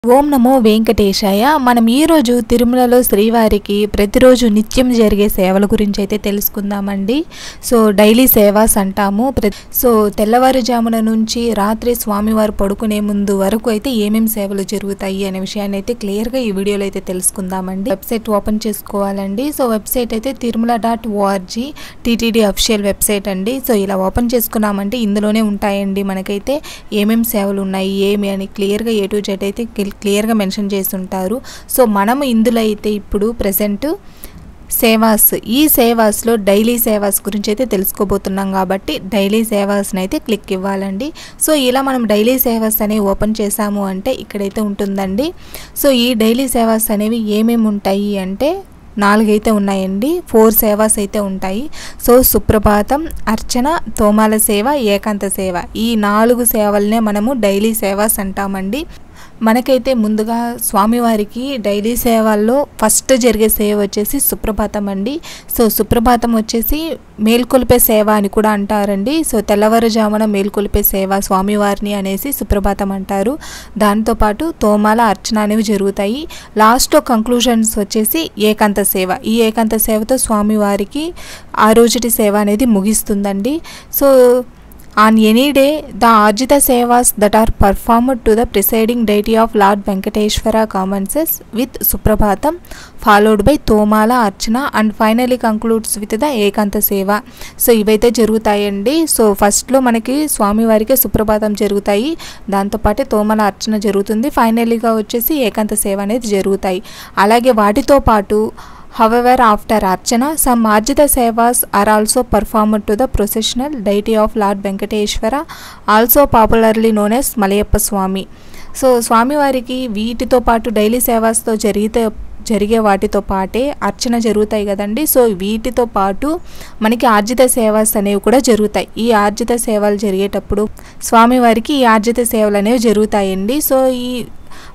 ఓం నమో వెంకటేశాయ. మనం ఈరోజు తిరుమలలో శ్రీవారికి ప్రతిరోజు నిత్యం జరిగే సేవల గురించి అయితే తెలుసుకుందామండి. సో డైలీ సేవాస్ అంటాము. సో తెల్లవారుజామున నుంచి రాత్రి స్వామివారు పడుకునే ముందు వరకు అయితే ఏమేమి సేవలు జరుగుతాయి అనే విషయాన్ని అయితే క్లియర్గా ఈ వీడియోలో అయితే తెలుసుకుందామండి. వెబ్సైట్ ఓపెన్ చేసుకోవాలండి. సో వెబ్సైట్ అయితే తిరుమల.org టీటీడీ అఫీషియల్ వెబ్సైట్ అండి. సో ఇలా ఓపెన్ చేసుకున్నామంటే ఇందులోనే ఉంటాయండి మనకైతే ఏమేమి సేవలు ఉన్నాయి ఏమి అని క్లియర్గా A to Z అయితే క్లియర్గా మెన్షన్ చేసి ఉంటారు. సో మనం ఇందులో అయితే ఇప్పుడు ప్రెసెంట్ సేవాస్, ఈ సేవాస్లో డైలీ సేవాస్ గురించి అయితే తెలుసుకోబోతున్నాం కాబట్టి డైలీ సేవాస్ని అయితే క్లిక్ ఇవ్వాలండి. సో ఇలా మనం డైలీ సేవాస్ అనేవి ఓపెన్ చేసాము అంటే ఇక్కడైతే ఉంటుందండి. సో ఈ డైలీ సేవాస్ అనేవి ఏమేమి ఉంటాయి అంటే 4 అయితే ఉన్నాయండి. 4 సేవాస్ అయితే ఉంటాయి. సో సుప్రభాతం, అర్చన, తోమాల సేవ, ఏకాంత సేవ, ఈ 4 సేవలనే మనము డైలీ సేవాస్ అంటామండి. మనకైతే ముందుగా స్వామివారికి డైలీ సేవల్లో ఫస్ట్ జరిగే సేవ వచ్చేసి సుప్రభాతం అండి. సో సుప్రభాతం వచ్చేసి మేల్కొలిపే సేవ అని కూడా అంటారండి. సో తెల్లవారుజామున మేల్కొలిపే సేవ స్వామివారిని అనేసి సుప్రభాతం అంటారు. దాంతోపాటు తోమాల, అర్చన అనేవి జరుగుతాయి. లాస్ట్లో కంక్లూజన్స్ వచ్చేసి ఏకాంత సేవ. ఈ ఏకాంత సేవతో స్వామివారికి ఆ రోజుటి సేవ అనేది ముగిస్తుందండి. So on any day the arjita sevas that are performed to the presiding deity of Lord Venkateshwara commences with suprabhatam followed by tomala archana and finally concludes with the ekanta seva. So ఇవైతే జరుగుతాయండి. So ఫస్ట్లో మనకి స్వామివారికి సుప్రభాతం జరుగుతాయి, దాంతోపాటు తోమల అర్చన జరుగుతుంది, ఫైనల్గా వచ్చేసి ఏకాంత సేవ అనేది జరుగుతాయి. అలాగే వాటితో పాటు however after archana some arjita sevas are also performed to the processional deity of Lord Venkateshwara, also popularly known as Malayappa Swami. So స్వామివారికి వీటితో పాటు డైలీ సేవాస్తో జరిగే వాటితో పాటే అర్చన జరుగుతాయి కదండి. సో వీటితో పాటు మనకి ఆర్జిత సేవాస్ అనేవి కూడా జరుగుతాయి. ఈ ఆర్జిత సేవలు జరిగేటప్పుడు స్వామివారికి ఈ ఆర్జిత సేవలు అనేవి జరుగుతాయండి. సో ఈ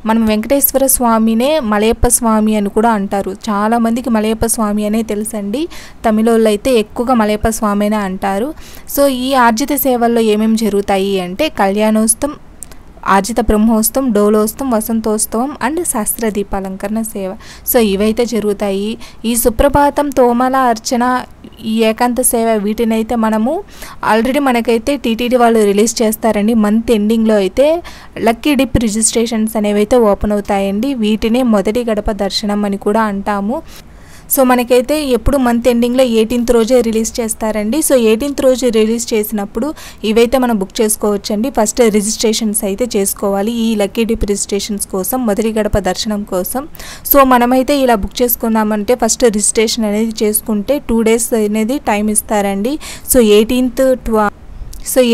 మనం వెంకటేశ్వర స్వామినే మలయప్ప స్వామి అని కూడా అంటారు. చాలామందికి మలయప్ప స్వామి అనే తెలుసండి. తమిళోళ్ళు అయితే ఎక్కువగా మలయప్ప స్వామి అనే అంటారు. సో ఈ ఆర్జిత సేవల్లో ఏమేమి జరుగుతాయి అంటే కళ్యాణోత్సవం, ఆర్జిత బ్రహ్మోత్సవం, డోలోత్సవం, వసంతోత్సవం అండ్ శాస్త్ర దీపాలంకరణ సేవ. సో ఇవైతే జరుగుతాయి. ఈ సుప్రభాతం, తోమల, అర్చన, ఈ ఏకాంత సేవ వీటినైతే మనము ఆల్రెడీ మనకైతే టీటీడీ వాళ్ళు రిలీజ్ చేస్తారండి. మంత్ ఎండింగ్లో అయితే లక్కీ డిప్ రిజిస్ట్రేషన్స్ అనేవి అయితే ఓపెన్ అవుతాయండి. వీటినే మొదటి గడప దర్శనం అని కూడా అంటాము. సో మనకైతే ఎప్పుడు మంత్ ఎండింగ్లో 18th రోజే రిలీజ్ చేస్తారండి. సో 18th రోజు రిలీజ్ చేసినప్పుడు ఇవైతే మనం బుక్ చేసుకోవచ్చండి. ఫస్ట్ రిజిస్ట్రేషన్స్ అయితే చేసుకోవాలి ఈ లక్కీ డిప్ రిజిస్ట్రేషన్స్ కోసం, మొదటి గడప దర్శనం కోసం. సో మనమైతే ఇలా బుక్ చేసుకున్నామంటే ఫస్ట్ రిజిస్ట్రేషన్ అనేది చేసుకుంటే 2 days అనేది టైం ఇస్తారండి. సో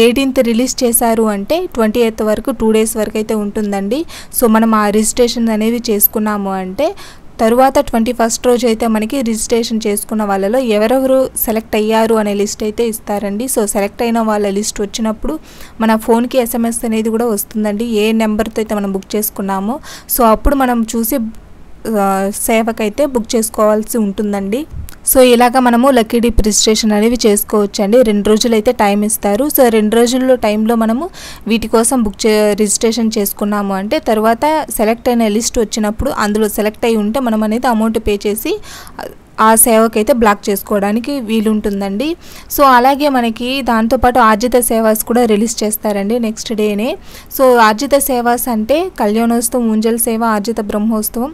18th రిలీజ్ చేశారు అంటే 28th వరకు 2 days వరకు అయితే ఉంటుందండి. సో మనం ఆ రిజిస్ట్రేషన్ అనేది చేసుకున్నాము అంటే తరువాత 21st రోజు అయితే మనకి రిజిస్ట్రేషన్ చేసుకున్న వాళ్ళలో ఎవరెవరు సెలెక్ట్ అయ్యారు అనే లిస్ట్ అయితే ఇస్తారండి. సో సెలెక్ట్ అయిన వాళ్ళ లిస్ట్ వచ్చినప్పుడు మన ఫోన్కి SMS అనేది కూడా వస్తుందండి, ఏ నెంబర్తో అయితే మనం బుక్ చేసుకున్నామో. సో అప్పుడు మనం చూసి సేవకైతే బుక్ చేసుకోవాల్సి ఉంటుందండి. సో ఇలాగ మనము లక్కీ డిప్ రిజిస్ట్రేషన్ అనేవి చేసుకోవచ్చండి. 2 రోజులు అయితే టైం ఇస్తారు. సో 2 రోజుల్లో టైంలో మనము వీటి కోసం రిజిస్ట్రేషన్ చేసుకున్నాము అంటే తర్వాత సెలెక్ట్ అయిన లిస్ట్ వచ్చినప్పుడు అందులో సెలెక్ట్ అయి ఉంటే మనం అనేది అమౌంట్ పే చేసి ఆ సేవకైతే బ్లాక్ చేసుకోవడానికి వీలుంటుందండి. సో అలాగే మనకి దాంతోపాటు ఆర్జిత సేవాస్ కూడా రిలీజ్ చేస్తారండి నెక్స్ట్ డేనే. సో ఆర్జిత సేవాస్ అంటే కళ్యాణోత్సవం, ఊంజల్ సేవ, ఆర్జిత బ్రహ్మోత్సవం,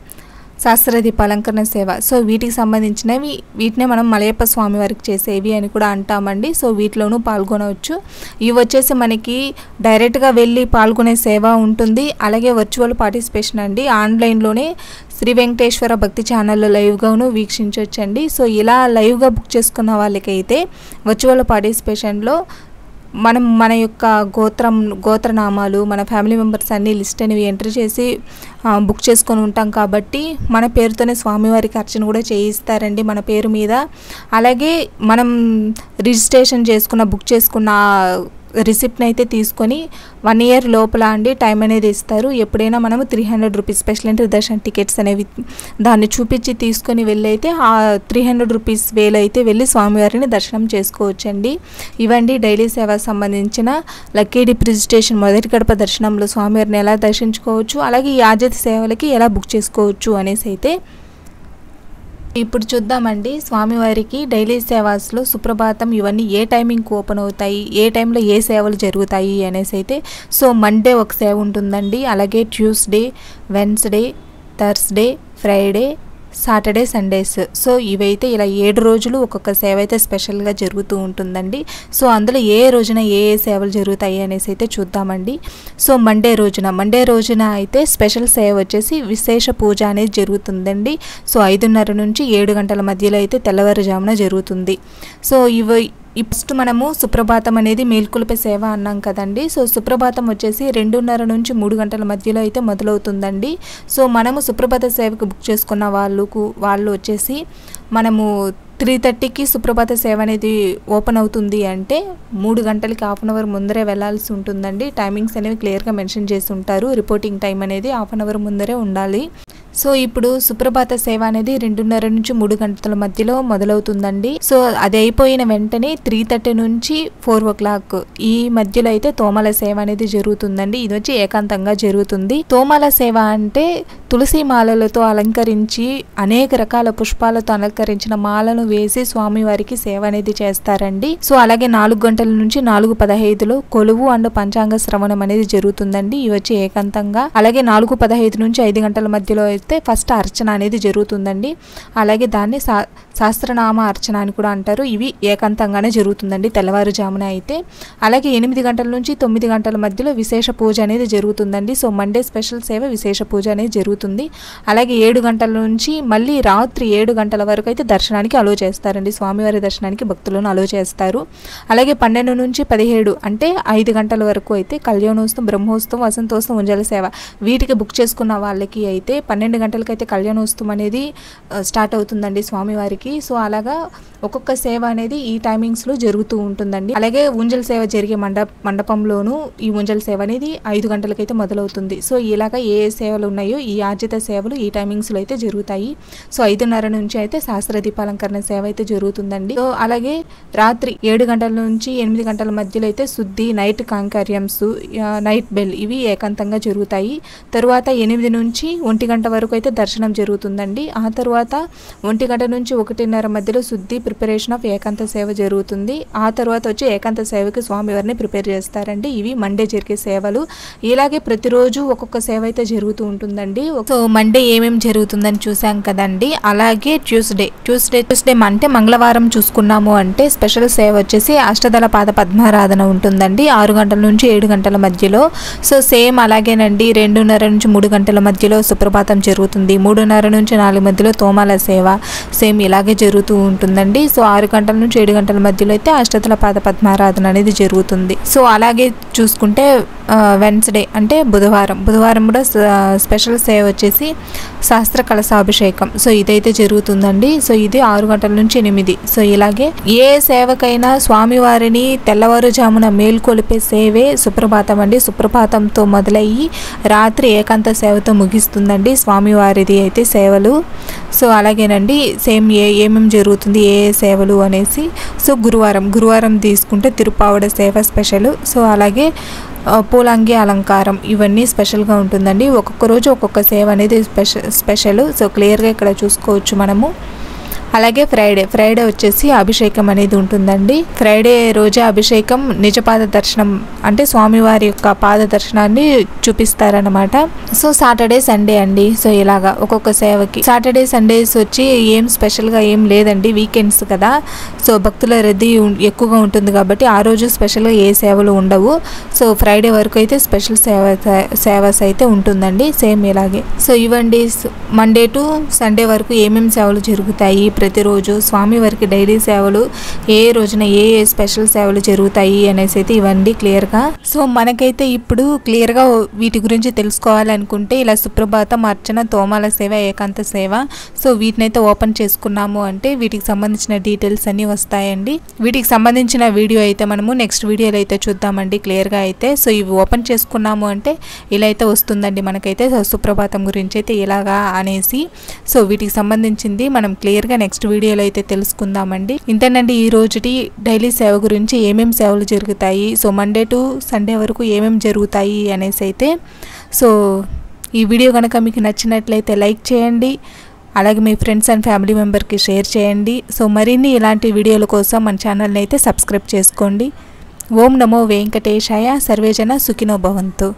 శాస్త్ర దీపాలంకరణ సేవ. సో వీటికి సంబంధించినవి, వీటినే మనం మలయప్ప స్వామి వారికి చేసేవి అని కూడా అంటామండి. సో వీటిలోనూ పాల్గొనవచ్చు. ఇవి వచ్చేసి మనకి డైరెక్ట్గా వెళ్ళి పాల్గొనే సేవ ఉంటుంది. అలాగే వర్చువల్ పార్టిసిపేషన్ అండి, ఆన్లైన్లోనే శ్రీ వెంకటేశ్వర భక్తి ఛానల్లో లైవ్గాను వీక్షించవచ్చండి. సో ఇలా లైవ్గా బుక్ చేసుకున్న వాళ్ళకైతే వర్చువల్ పార్టిసిపేషన్లో మనం మన యొక్క గోత్రనామాలు, మన ఫ్యామిలీ మెంబర్స్ అన్ని లిస్ట్ అనేవి ఎంటర్ చేసి బుక్ చేసుకొని ఉంటాం కాబట్టి మన పేరుతోనే స్వామివారికి అర్చన కూడా చేయిస్తారండి మన పేరు మీద. అలాగే మనం రిజిస్ట్రేషన్ చేసుకున్న బుక్ చేసుకున్న రిసిప్ట్ని అయితే తీసుకొని 1 ఇయర్ లోపల అండి టైం అనేది ఇస్తారు. ఎప్పుడైనా మనము 300 rupees special entry Darshan tickets అనేవి దాన్ని చూపించి తీసుకొని వెళ్ళి అయితే ఆ 300 రూపీస్ వేలు అయితే వెళ్ళి స్వామివారిని దర్శనం చేసుకోవచ్చండి. ఇవండి డైలీ సేవ సంబంధించిన లక్కీ డిప్ రిజిస్ట్రేషన్ మొదటి గడప దర్శనంలో స్వామివారిని ఎలా దర్శించుకోవచ్చు, అలాగే ఈ ఆర్జిత సేవలకి ఎలా బుక్ చేసుకోవచ్చు అనేసి అయితే ఇప్పుడు చూద్దామండి. స్వామివారికి డైలీ సేవాస్లో సుప్రభాతం ఇవన్నీ ఏ టైమింగ్కి ఓపెన్ అవుతాయి, ఏ టైంలో ఏ సేవలు జరుగుతాయి అనేసి అయితే. సో మండే ఒక సేవ ఉంటుందండి, అలాగే Tuesday, Wednesday, Thursday, Friday, Saturday, Sundays. So ఇవైతే ఇలా 7 రోజులు ఒక్కొక్క సేవ అయితే స్పెషల్గా జరుగుతూ ఉంటుందండి. సో అందులో ఏ రోజున ఏ సేవలు జరుగుతాయి అనేసి అయితే చూద్దామండి. సో మండే రోజున అయితే స్పెషల్ సేవ వచ్చేసి విశేష పూజ అనేది జరుగుతుందండి. సో 5:30 నుంచి 7 గంటల మధ్యలో అయితే తెల్లవారుజామున జరుగుతుంది. సో ఫస్ట్ మనము సుప్రభాతం అనేది మేల్కొలిపే సేవ అన్నాం కదండి. సో సుప్రభాతం వచ్చేసి 2:30 నుంచి 3 గంటల మధ్యలో అయితే మొదలవుతుందండి. సో మనము సుప్రభాత సేవకు బుక్ చేసుకున్న వాళ్ళు వచ్చేసి మనము 3:30కి సుప్రభాత సేవ అనేది ఓపెన్ అవుతుంది అంటే 3 గంటలకి హాఫ్ అన్ అవర్ ముందరే వెళ్ళాల్సి ఉంటుందండి. టైమింగ్స్ అనేవి క్లియర్గా మెన్షన్ చేసి ఉంటారు. రిపోర్టింగ్ టైం అనేది హాఫ్ అన్ అవర్ ముందరే ఉండాలి. సో ఇప్పుడు సుప్రభాత సేవ అనేది 2:30 నుంచి 3 గంటల మధ్యలో మొదలవుతుందండి. సో అది అయిపోయిన వెంటనే 3:30 నుంచి 4 o'clock ఈ మధ్యలో అయితే తోమాల సేవ అనేది జరుగుతుందండి. ఇది వచ్చి ఏకాంతంగా జరుగుతుంది. తోమాల సేవ అంటే తులసి మాలలతో అలంకరించి అనేక రకాల పుష్పాలతో అలంకరించిన మాలను వేసి స్వామివారికి సేవ అనేది చేస్తారండి. సో అలాగే 4 గంటల నుంచి 4:15లో కొలువు అండ్ పంచాంగ శ్రవణం అనేది జరుగుతుందండి. ఇవి వచ్చి ఏకాంతంగా. అలాగే 4:15 నుంచి 5 గంటల మధ్యలో అయితే ఫస్ట్ అర్చన అనేది జరుగుతుందండి. అలాగే దాన్ని శాస్త్రనామ అర్చన అని కూడా అంటారు. ఇవి ఏకాంతంగానే జరుగుతుందండి తెల్లవారుజామున అయితే. అలాగే 8 గంటల నుంచి 9 గంటల మధ్యలో విశేష పూజ అనేది జరుగుతుందండి. సో మండే స్పెషల్ సేవ విశేష పూజ అనేది జరుగుతుంది. అలాగే 7 గంటల నుంచి మళ్ళీ రాత్రి 7 గంటల వరకు అయితే దర్శనానికి అలో చేస్తారండి. స్వామివారి దర్శనానికి భక్తులను అలో చేస్తారు. అలాగే 12 నుంచి 17 అంటే 5 గంటల వరకు అయితే కళ్యాణోత్సవం, బ్రహ్మోత్సవం, వసంతోత్సవం, ఉంజల సేవ వీటికి బుక్ చేసుకున్న వాళ్ళకి అయితే 12 గంటలకి అయితే కళ్యాణోత్సవం అనేది స్టార్ట్ అవుతుందండి స్వామివారికి. సో అలాగా ఒక్కొక్క సేవ అనేది ఈ టైమింగ్స్లో జరుగుతూ ఉంటుందండి. అలాగే ఉంజల సేవ జరిగే మండపంలోనూ ఈ ఉంజల సేవ అనేది 5 గంటలకైతే మొదలవుతుంది. సో ఇలాగా ఏ సేవలు ఉన్నాయో ఈ ఆర్జిత సేవలు ఈ టైమింగ్స్లో అయితే జరుగుతాయి. సో 5:30 నుంచి అయితే శాస్త్ర దీపాలంకరణ సేవ అయితే జరుగుతుందండి. సో అలాగే రాత్రి 7 గంటల నుంచి 8 గంటల మధ్యలో అయితే శుద్ధి, నైట్ కాంకర్యమ్స్, నైట్ బెల్ ఇవి ఏకాంతంగా జరుగుతాయి. తరువాత 8 నుంచి 1 గంట వరకు అయితే దర్శనం జరుగుతుందండి. ఆ తర్వాత 1 గంట నుంచి 1:30 మధ్యలో శుద్ధి, ప్రిపరేషన్ ఆఫ్ ఏకాంత సేవ జరుగుతుంది. ఆ తర్వాత వచ్చి ఏకాంత సేవకి స్వామివారిని ప్రిపేర్ చేస్తారండి. ఇవి మండే జరిగే సేవలు. ఇలాగే ప్రతిరోజు ఒక్కొక్క సేవ అయితే జరుగుతూ ఉంటుందండి. సో మండే ఏమేమి జరుగుతుందని చూసాం కదండి. అలాగే ట్యూస్డే అంటే మంగళవారం చూసుకున్నాము అంటే స్పెషల్ సేవ వచ్చేసి అష్టదళ పాద పద్మారాధన ఉంటుందండి 6 గంటల నుంచి 7 గంటల మధ్యలో. సో సేమ్ అలాగేనండి 2:30 నుంచి 3 గంటల మధ్యలో సుప్రభాతం జరుగుతుంది. 3:30 నుంచి 4 మధ్యలో తోమాల సేవ సేమ్ ఇలాగే జరుగుతూ ఉంటుందండి. సో 6 గంటల నుంచి 7 గంటల మధ్యలో అయితే అష్టదళ పాద పద్మారాధన అనేది జరుగుతుంది. సో అలాగే చూసుకుంటే వెన్స్డే అంటే బుధవారం కూడా స్పెషల్ సేవ వచ్చేసి శాస్త్ర కలశాభిషేకం. సో ఇదైతే జరుగుతుందండి. సో ఇది 6 గంటల నుంచి 8. సో ఇలాగే ఏ సేవకైనా స్వామివారిని తెల్లవారుజామున మేల్కొలిపే సేవే సుప్రభాతం అండి. సుప్రభాతంతో మొదలయ్యి రాత్రి ఏకాంత సేవతో ముగిస్తుందండి స్వామివారిది అయితే సేవలు. సో అలాగేనండి సేమ్ ఏమేమి జరుగుతుంది ఏ సేవలు అనేసి. సో గురువారం తీసుకుంటే తిరుపావడ సేవ స్పెషల్. సో అలాగే పూలంగి అలంకారం ఇవన్నీ స్పెషల్గా ఉంటుందండి. ఒక్కొక్క రోజు ఒక్కొక్క సేవ అనేది స్పెషల్. సో క్లియర్గా ఇక్కడ చూసుకోవచ్చు మనము. అలాగే ఫ్రైడే వచ్చేసి అభిషేకం అనేది ఉంటుందండి. ఫ్రైడే రోజే అభిషేకం, నిజపాద దర్శనం అంటే స్వామివారి యొక్క పాద దర్శనాన్ని చూపిస్తారనమాట. సో సాటర్డే సండే అండి. సో ఇలాగా ఒక్కొక్క సేవకి సాటర్డే సండేస్ వచ్చి ఏం స్పెషల్గా ఏం లేదండి, వీకెండ్స్ కదా. సో భక్తుల రద్దీ ఎక్కువగా ఉంటుంది కాబట్టి ఆ రోజు స్పెషల్గా ఏ సేవలు ఉండవు. సో ఫ్రైడే వరకు అయితే స్పెషల్ సేవస్ అయితే ఉంటుందండి సేమ్ ఇలాగే. సో ఇవ్వండి మండే టు సండే వరకు ఏమేమి సేవలు జరుగుతాయి ప్రతిరోజు స్వామివారికి డైలీ సేవలు ఏ రోజున ఏ స్పెషల్ సేవలు జరుగుతాయి అనేసి అయితే ఇవన్నీ క్లియర్గా. సో మనకైతే ఇప్పుడు క్లియర్గా వీటి గురించి తెలుసుకోవాలనుకుంటే ఇలా సుప్రభాతం, అర్చన, తోమాల సేవ, ఏకాంత సేవ, సో వీటినైతే ఓపెన్ చేసుకున్నాము అంటే వీటికి సంబంధించిన డీటెయిల్స్ అన్నీ వస్తాయండి. వీటికి సంబంధించిన వీడియో అయితే మనము నెక్స్ట్ వీడియోలో అయితే చూద్దామండి క్లియర్గా అయితే. సో ఇవి ఓపెన్ చేసుకున్నాము అంటే ఇలా అయితే వస్తుందండి మనకైతే సుప్రభాతం గురించి అయితే ఇలాగా అనేసి. సో వీటికి సంబంధించింది మనం క్లియర్గా నెక్స్ట్ వీడియోలో అయితే తెలుసుకుందామండి. ఇంతేనండి ఈ రోజుటి డైలీ సేవ గురించి, ఏమేమి సేవలు జరుగుతాయి, సో మండే టు సండే వరకు ఏమేమి జరుగుతాయి అనేసి అయితే. సో ఈ వీడియో కనుక మీకు నచ్చినట్లయితే లైక్ చేయండి, అలాగే మీ ఫ్రెండ్స్ అండ్ ఫ్యామిలీ మెంబర్కి షేర్ చేయండి. సో మరిన్ని ఇలాంటి వీడియోల కోసం మన ఛానల్ని అయితే సబ్స్క్రైబ్ చేసుకోండి. ఓం నమో వెంకటేశాయ. సర్వేజన సుఖినో భవంతు.